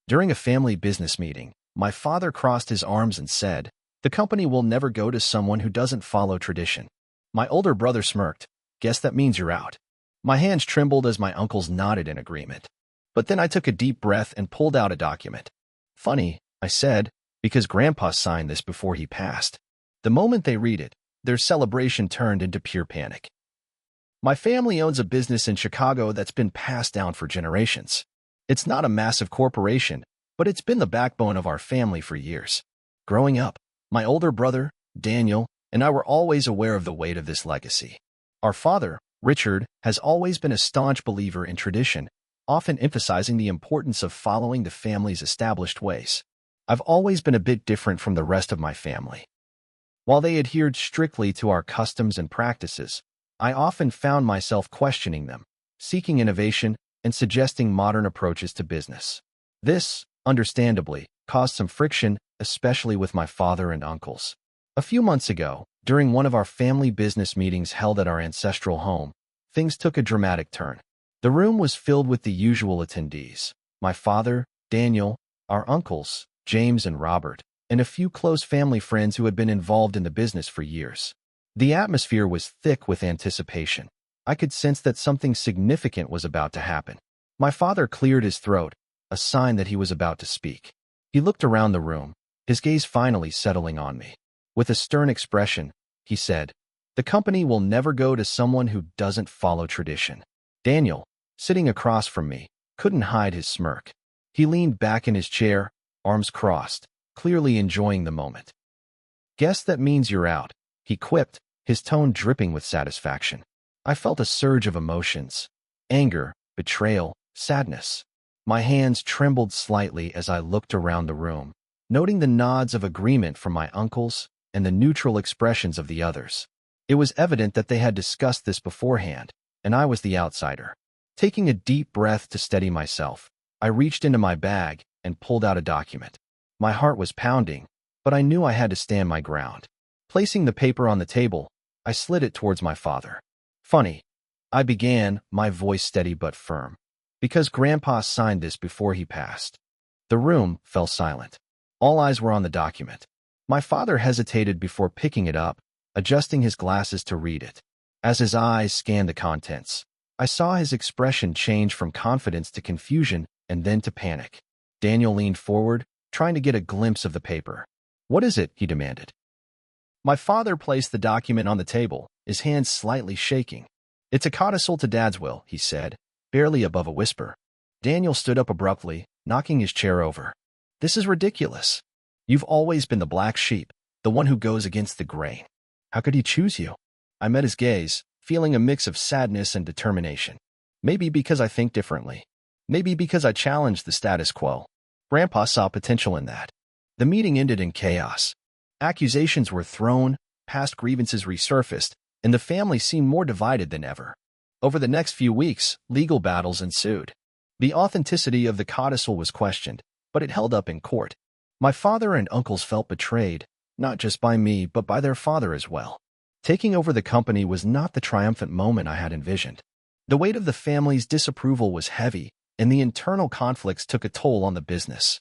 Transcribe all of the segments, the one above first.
During a family business meeting, my father crossed his arms and said, "The company will never go to someone who doesn't follow tradition." My older brother smirked. "Guess that means you're out." My hands trembled as my uncles nodded in agreement. But then I took a deep breath and pulled out a document. "Funny," I said, "because Grandpa signed this before he passed." The moment they read it, their celebration turned into pure panic. My family owns a business in Chicago that's been passed down for generations. It's not a massive corporation, but it's been the backbone of our family for years. Growing up, my older brother, Daniel, and I were always aware of the weight of this legacy. Our father, Richard, has always been a staunch believer in tradition, often emphasizing the importance of following the family's established ways. I've always been a bit different from the rest of my family. While they adhered strictly to our customs and practices, I often found myself questioning them, seeking innovation, and suggesting modern approaches to business. This, understandably, caused some friction, especially with my father and uncles. A few months ago, during one of our family business meetings held at our ancestral home, things took a dramatic turn. The room was filled with the usual attendees: my father, Daniel, our uncles, James and Robert, and a few close family friends who had been involved in the business for years. The atmosphere was thick with anticipation. I could sense that something significant was about to happen. My father cleared his throat, a sign that he was about to speak. He looked around the room, his gaze finally settling on me. With a stern expression, he said, "The company will never go to someone who doesn't follow tradition." Daniel, sitting across from me, couldn't hide his smirk. He leaned back in his chair, arms crossed, clearly enjoying the moment. "Guess that means you're out," he quipped, his tone dripping with satisfaction. I felt a surge of emotions: anger, betrayal, sadness. My hands trembled slightly as I looked around the room, noting the nods of agreement from my uncles and the neutral expressions of the others. It was evident that they had discussed this beforehand, and I was the outsider. Taking a deep breath to steady myself, I reached into my bag and pulled out a document. My heart was pounding, but I knew I had to stand my ground. Placing the paper on the table, I slid it towards my father. "Funny," I began, my voice steady but firm, "because Grandpa signed this before he passed." The room fell silent. All eyes were on the document. My father hesitated before picking it up, adjusting his glasses to read it. As his eyes scanned the contents, I saw his expression change from confidence to confusion and then to panic. Daniel leaned forward, trying to get a glimpse of the paper. "What is it?" he demanded. My father placed the document on the table, his hands slightly shaking. "It's a codicil to Dad's will," he said, barely above a whisper. Daniel stood up abruptly, knocking his chair over. "This is ridiculous. You've always been the black sheep, the one who goes against the grain. How could he choose you?" I met his gaze, feeling a mix of sadness and determination. Maybe because I think differently. Maybe because I challenged the status quo. Grandpa saw potential in that. The meeting ended in chaos. Accusations were thrown, past grievances resurfaced, and the family seemed more divided than ever. Over the next few weeks, legal battles ensued. The authenticity of the codicil was questioned, but it held up in court. My father and uncles felt betrayed, not just by me, but by their father as well. Taking over the company was not the triumphant moment I had envisioned. The weight of the family's disapproval was heavy, and the internal conflicts took a toll on the business.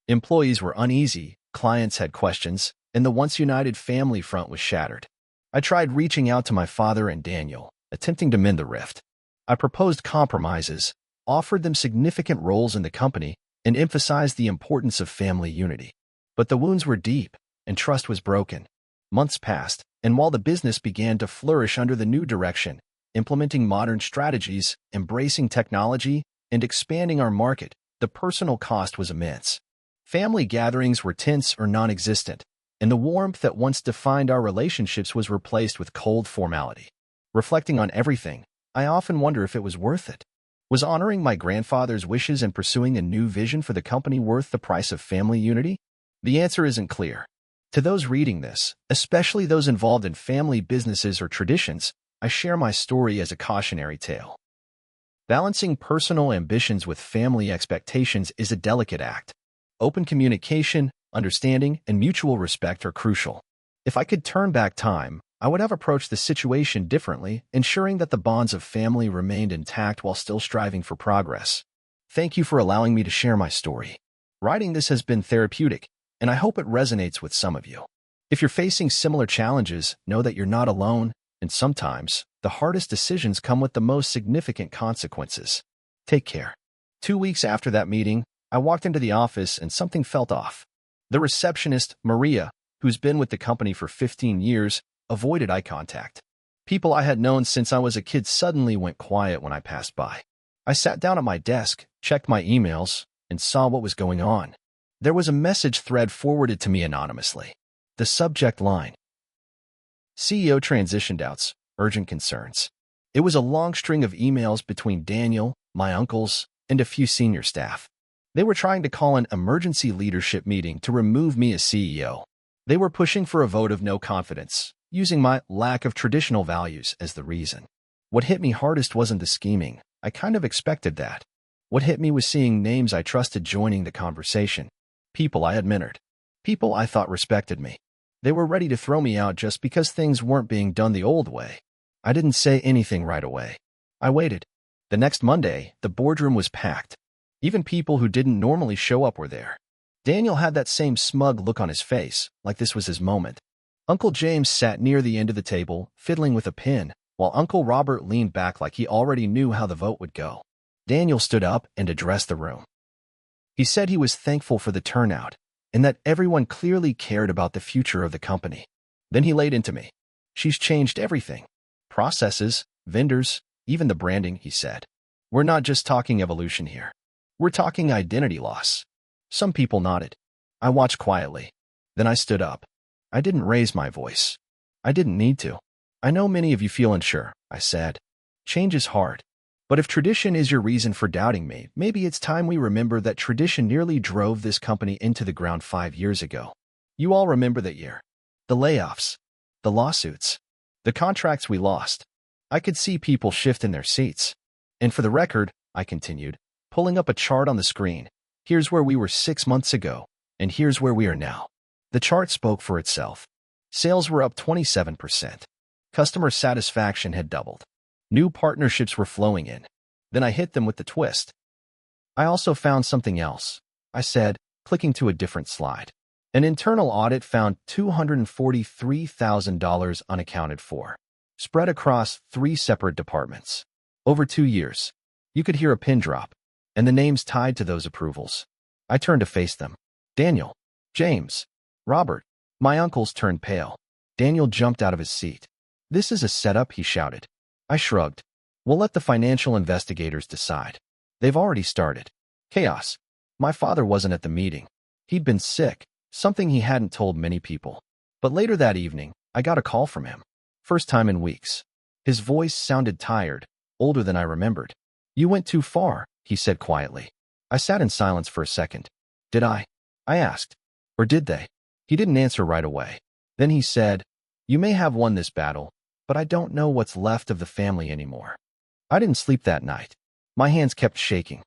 Employees were uneasy, clients had questions, and the once united family front was shattered. I tried reaching out to my father and Daniel, attempting to mend the rift. I proposed compromises, offered them significant roles in the company, and emphasized the importance of family unity. But the wounds were deep, and trust was broken. Months passed, and while the business began to flourish under the new direction, implementing modern strategies, embracing technology, and expanding our market, the personal cost was immense. Family gatherings were tense or non-existent, and the warmth that once defined our relationships was replaced with cold formality. Reflecting on everything, I often wonder if it was worth it. Was honoring my grandfather's wishes and pursuing a new vision for the company worth the price of family unity? The answer isn't clear. To those reading this, especially those involved in family businesses or traditions, I share my story as a cautionary tale. Balancing personal ambitions with family expectations is a delicate act. Open communication, understanding, and mutual respect are crucial. If I could turn back time, I would have approached the situation differently, ensuring that the bonds of family remained intact while still striving for progress. Thank you for allowing me to share my story. Writing this has been therapeutic, and I hope it resonates with some of you. If you're facing similar challenges, know that you're not alone, and sometimes, the hardest decisions come with the most significant consequences. Take care. 2 weeks after that meeting, I walked into the office and something felt off. The receptionist, Maria, who's been with the company for 15 years, avoided eye contact. People I had known since I was a kid suddenly went quiet when I passed by. I sat down at my desk, checked my emails, and saw what was going on. There was a message thread forwarded to me anonymously. The subject line: CEO transition doubts, urgent concerns. It was a long string of emails between Daniel, my uncles, and a few senior staff. They were trying to call an emergency leadership meeting to remove me as CEO. They were pushing for a vote of no confidence, using my lack of traditional values as the reason. What hit me hardest wasn't the scheming. I kind of expected that. What hit me was seeing names I trusted joining the conversation. People I admired. People I thought respected me. They were ready to throw me out just because things weren't being done the old way. I didn't say anything right away. I waited. The next Monday, the boardroom was packed. Even people who didn't normally show up were there. Daniel had that same smug look on his face, like this was his moment. Uncle James sat near the end of the table, fiddling with a pen, while Uncle Robert leaned back like he already knew how the vote would go. Daniel stood up and addressed the room. He said he was thankful for the turnout, and that everyone clearly cared about the future of the company. Then he laid into me. She's changed everything. Processes, vendors, even the branding, he said. We're not just talking evolution here. We're talking identity loss. Some people nodded. I watched quietly. Then I stood up. I didn't raise my voice. I didn't need to. I know many of you feel unsure, I said. Change is hard. But if tradition is your reason for doubting me, maybe it's time we remember that tradition nearly drove this company into the ground 5 years ago. You all remember that year. The layoffs. The lawsuits. The contracts we lost. I could see people shift in their seats. And for the record, I continued, pulling up a chart on the screen. Here's where we were 6 months ago, and here's where we are now. The chart spoke for itself. Sales were up 27%. Customer satisfaction had doubled. New partnerships were flowing in. Then I hit them with the twist. I also found something else, I said, clicking to a different slide. An internal audit found $243,000 unaccounted for, spread across 3 separate departments. Over 2 years. You could hear a pin drop, and the names tied to those approvals. I turned to face them. Daniel, James, Robert. My uncles turned pale. Daniel jumped out of his seat. This is a setup, he shouted. I shrugged. We'll let the financial investigators decide. They've already started. Chaos. My father wasn't at the meeting. He'd been sick, something he hadn't told many people. But later that evening, I got a call from him. First time in weeks. His voice sounded tired, older than I remembered. You went too far, he said quietly. I sat in silence for a second. Did I? I asked. Or did they? He didn't answer right away. Then he said, You may have won this battle, but I don't know what's left of the family anymore. I didn't sleep that night. My hands kept shaking.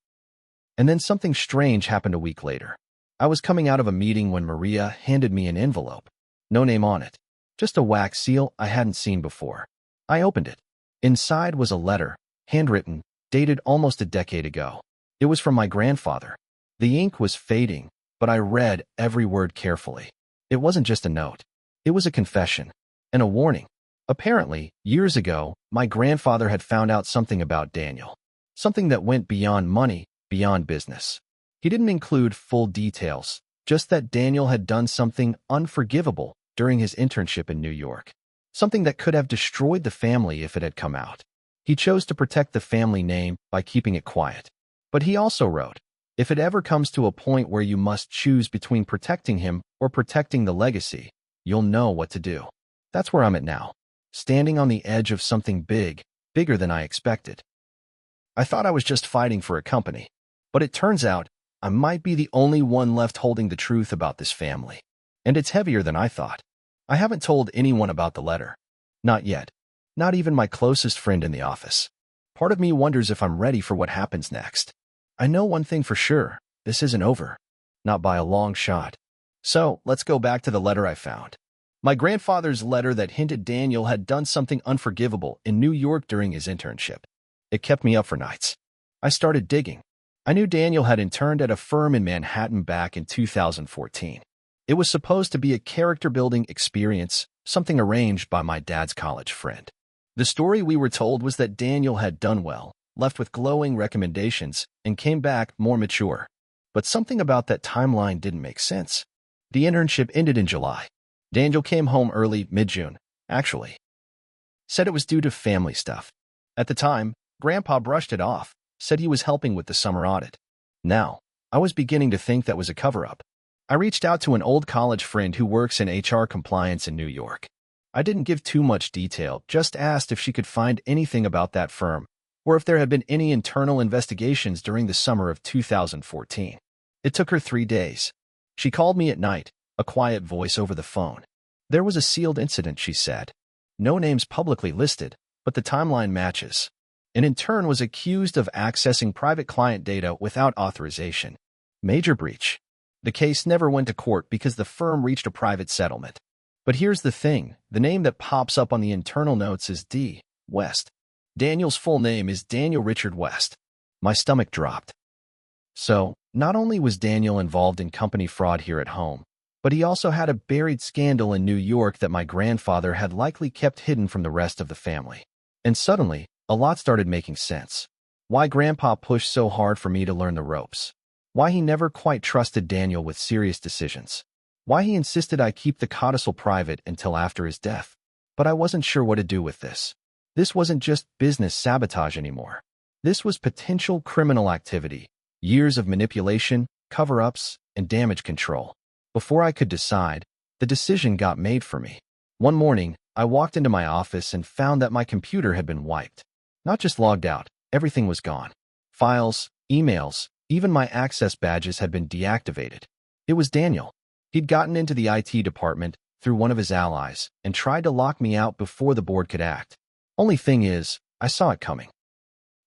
And then something strange happened a week later. I was coming out of a meeting when Maria handed me an envelope. No name on it. Just a wax seal I hadn't seen before. I opened it. Inside was a letter, handwritten, dated almost a decade ago. It was from my grandfather. The ink was fading, but I read every word carefully. It wasn't just a note. It was a confession and a warning. Apparently, years ago, my grandfather had found out something about Daniel. Something that went beyond money, beyond business. He didn't include full details, just that Daniel had done something unforgivable during his internship in New York. Something that could have destroyed the family if it had come out. He chose to protect the family name by keeping it quiet. But he also wrote, if it ever comes to a point where you must choose between protecting him or protecting the legacy, you'll know what to do. That's where I'm at now. Standing on the edge of something big, bigger than I expected. I thought I was just fighting for a company, but it turns out I might be the only one left holding the truth about this family. And it's heavier than I thought. I haven't told anyone about the letter. Not yet. Not even my closest friend in the office. Part of me wonders if I'm ready for what happens next. I know one thing for sure. This isn't over. Not by a long shot. So, let's go back to the letter I found. My grandfather's letter that hinted Daniel had done something unforgivable in New York during his internship. It kept me up for nights. I started digging. I knew Daniel had interned at a firm in Manhattan back in 2014. It was supposed to be a character-building experience, something arranged by my dad's college friend. The story we were told was that Daniel had done well, left with glowing recommendations, and came back more mature. But something about that timeline didn't make sense. The internship ended in July. Daniel came home early, mid-June, actually. Said it was due to family stuff. At the time, Grandpa brushed it off, said he was helping with the summer audit. Now, I was beginning to think that was a cover-up. I reached out to an old college friend who works in HR compliance in New York. I didn't give too much detail, just asked if she could find anything about that firm, or if there had been any internal investigations during the summer of 2014. It took her 3 days. She called me at night, a quiet voice over the phone. There was a sealed incident, she said. No names publicly listed, but the timeline matches. An intern was accused of accessing private client data without authorization. Major breach. The case never went to court because the firm reached a private settlement. But here's the thing, the name that pops up on the internal notes is D. West. Daniel's full name is Daniel Richard West. My stomach dropped. So, not only was Daniel involved in company fraud here at home, but he also had a buried scandal in New York that my grandfather had likely kept hidden from the rest of the family. And suddenly, a lot started making sense. Why Grandpa pushed so hard for me to learn the ropes. Why he never quite trusted Daniel with serious decisions. Why he insisted I keep the codicil private until after his death. But I wasn't sure what to do with this. This wasn't just business sabotage anymore. This was potential criminal activity. Years of manipulation, cover-ups, and damage control. Before I could decide, the decision got made for me. One morning, I walked into my office and found that my computer had been wiped. Not just logged out, everything was gone. Files, emails, even my access badges had been deactivated. It was Daniel. He'd gotten into the IT department through one of his allies and tried to lock me out before the board could act. Only thing is, I saw it coming.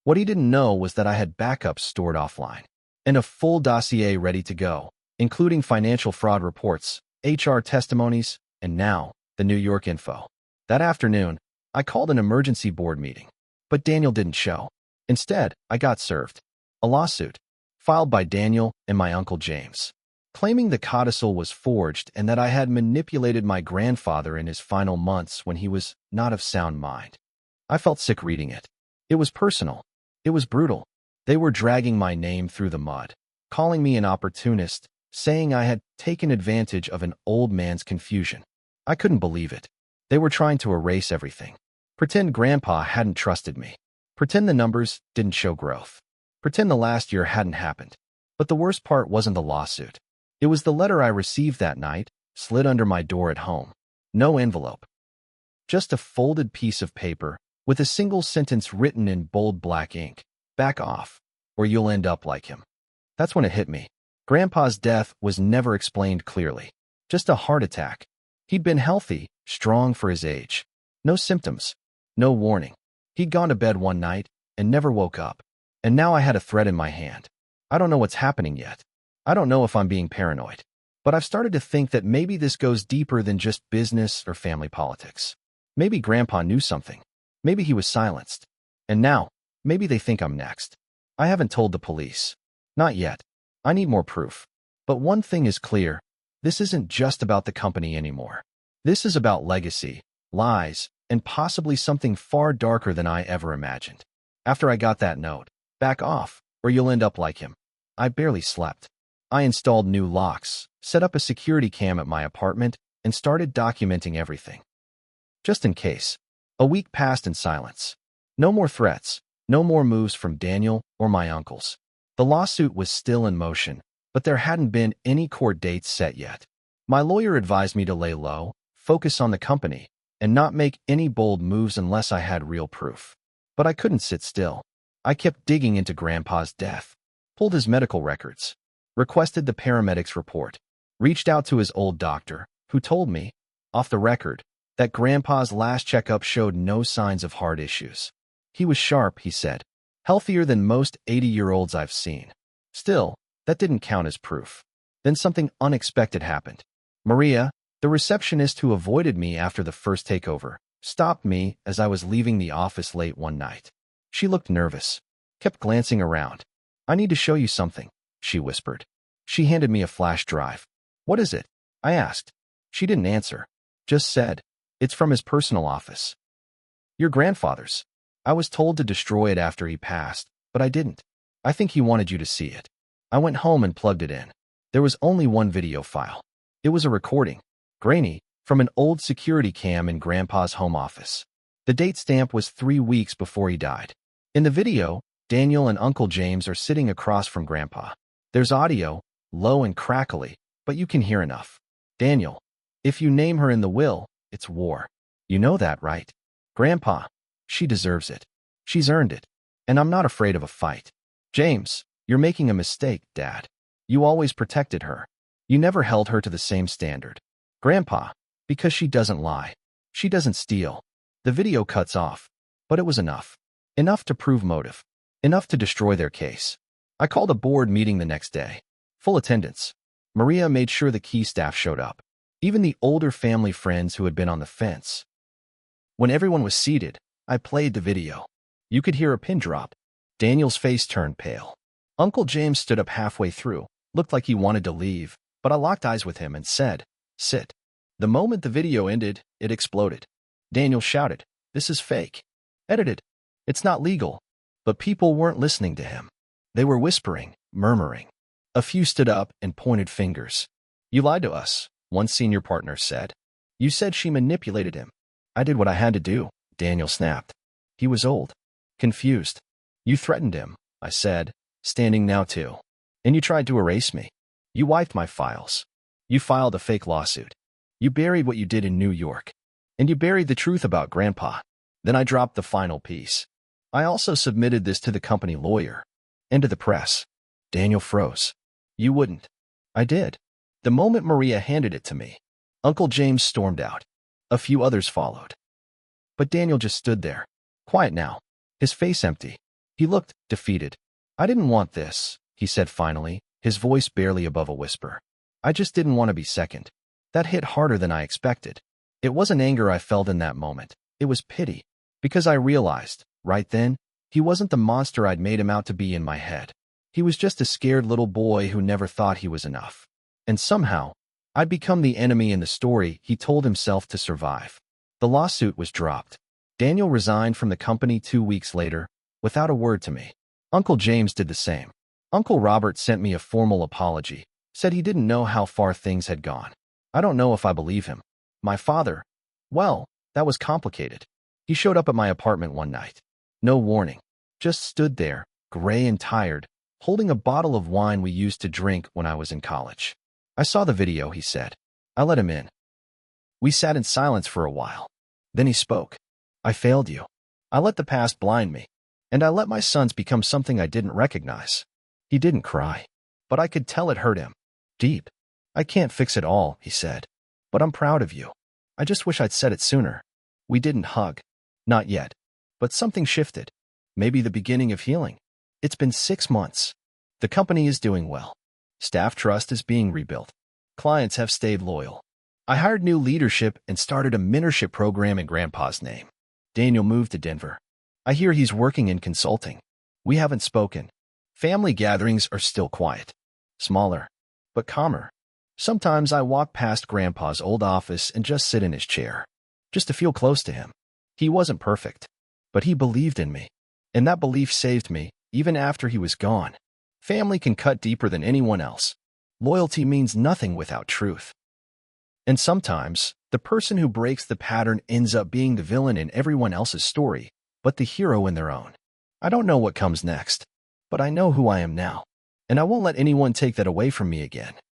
What he didn't know was that I had backups stored offline and a full dossier ready to go, including financial fraud reports, HR testimonies, and now, the New York info. That afternoon, I called an emergency board meeting, but Daniel didn't show. Instead, I got served. A lawsuit, filed by Daniel and my Uncle James, claiming the codicil was forged and that I had manipulated my grandfather in his final months when he was not of sound mind. I felt sick reading it. It was personal. It was brutal. They were dragging my name through the mud, calling me an opportunist, saying I had taken advantage of an old man's confusion. I couldn't believe it. They were trying to erase everything. Pretend Grandpa hadn't trusted me. Pretend the numbers didn't show growth. Pretend the last year hadn't happened. But the worst part wasn't the lawsuit. It was the letter I received that night, slid under my door at home. No envelope. Just a folded piece of paper with a single sentence written in bold black ink. Back off, or you'll end up like him. That's when it hit me. Grandpa's death was never explained clearly. Just a heart attack. He'd been healthy, strong for his age. No symptoms. No warning. He'd gone to bed one night and never woke up. And now I had a threat in my hand. I don't know what's happening yet. I don't know if I'm being paranoid. But I've started to think that maybe this goes deeper than just business or family politics. Maybe Grandpa knew something. Maybe he was silenced. And now, maybe they think I'm next. I haven't told the police. Not yet. I need more proof. But one thing is clear. This isn't just about the company anymore. This is about legacy, lies, and possibly something far darker than I ever imagined. After I got that note, back off, or you'll end up like him, I barely slept. I installed new locks, set up a security cam at my apartment, and started documenting everything. Just in case. A week passed in silence. No more threats, no more moves from Daniel or my uncles. The lawsuit was still in motion, but there hadn't been any court dates set yet. My lawyer advised me to lay low, focus on the company, and not make any bold moves unless I had real proof. But I couldn't sit still. I kept digging into Grandpa's death, pulled his medical records, requested the paramedics' report, reached out to his old doctor, who told me, off the record, that Grandpa's last checkup showed no signs of heart issues. He was sharp, he said, healthier than most 80-year-olds I've seen. Still, that didn't count as proof. Then something unexpected happened. Maria, the receptionist who avoided me after the first takeover, stopped me as I was leaving the office late one night. She looked nervous, kept glancing around. I need to show you something, she whispered. She handed me a flash drive. What is it? I asked. She didn't answer. Just said, it's from his personal office. Your grandfather's. I was told to destroy it after he passed, but I didn't. I think he wanted you to see it. I went home and plugged it in. There was only one video file. It was a recording, grainy, from an old security cam in Grandpa's home office. The date stamp was 3 weeks before he died. In the video, Daniel and Uncle James are sitting across from Grandpa. There's audio, low and crackly, but you can hear enough. Daniel, if you name her in the will, it's war. You know that, right? Grandpa, she deserves it. She's earned it. And I'm not afraid of a fight. James, you're making a mistake, Dad. You always protected her. You never held her to the same standard. Grandpa, because she doesn't lie. She doesn't steal. The video cuts off. But it was enough. Enough to prove motive. Enough to destroy their case. I called a board meeting the next day. Full attendance. Maria made sure the key staff showed up. Even the older family friends who had been on the fence. When everyone was seated, I played the video. You could hear a pin drop. Daniel's face turned pale. Uncle James stood up halfway through, looked like he wanted to leave, but I locked eyes with him and said, sit. The moment the video ended, it exploded. Daniel shouted, this is fake. Edited. It's not legal. But people weren't listening to him. They were whispering, murmuring. A few stood up and pointed fingers. You lied to us, one senior partner said. You said she manipulated him. I did what I had to do, Daniel snapped. He was old. Confused. You threatened him, I said, standing now too. And you tried to erase me. You wiped my files. You filed a fake lawsuit. You buried what you did in New York. And you buried the truth about Grandpa. Then I dropped the final piece. I also submitted this to the company lawyer. And to the press. Daniel froze. You wouldn't. I did. The moment Maria handed it to me, Uncle James stormed out. A few others followed. But Daniel just stood there, quiet now, his face empty. He looked defeated. I didn't want this, he said finally, his voice barely above a whisper. I just didn't want to be second. That hit harder than I expected. It wasn't anger I felt in that moment. It was pity. Because I realized, right then, he wasn't the monster I'd made him out to be in my head. He was just a scared little boy who never thought he was enough. And somehow, I'd become the enemy in the story he told himself to survive. The lawsuit was dropped. Daniel resigned from the company 2 weeks later, without a word to me. Uncle James did the same. Uncle Robert sent me a formal apology, said he didn't know how far things had gone. I don't know if I believe him. My father, well, that was complicated. He showed up at my apartment one night. No warning. Just stood there, gray and tired, holding a bottle of wine we used to drink when I was in college. I saw the video, he said. I let him in. We sat in silence for a while. Then he spoke. I failed you. I let the past blind me. And I let my sons become something I didn't recognize. He didn't cry. But I could tell it hurt him. Deep. I can't fix it all, he said. But I'm proud of you. I just wish I'd said it sooner. We didn't hug. Not yet. But something shifted. Maybe the beginning of healing. It's been 6 months. The company is doing well. Staff trust is being rebuilt. Clients have stayed loyal. I hired new leadership and started a mentorship program in Grandpa's name. Daniel moved to Denver. I hear he's working in consulting. We haven't spoken. Family gatherings are still quiet. Smaller, but calmer. Sometimes I walk past Grandpa's old office and just sit in his chair. Just to feel close to him. He wasn't perfect. But he believed in me. And that belief saved me, even after he was gone. Family can cut deeper than anyone else. Loyalty means nothing without truth. And sometimes, the person who breaks the pattern ends up being the villain in everyone else's story, but the hero in their own. I don't know what comes next, but I know who I am now. And I won't let anyone take that away from me again.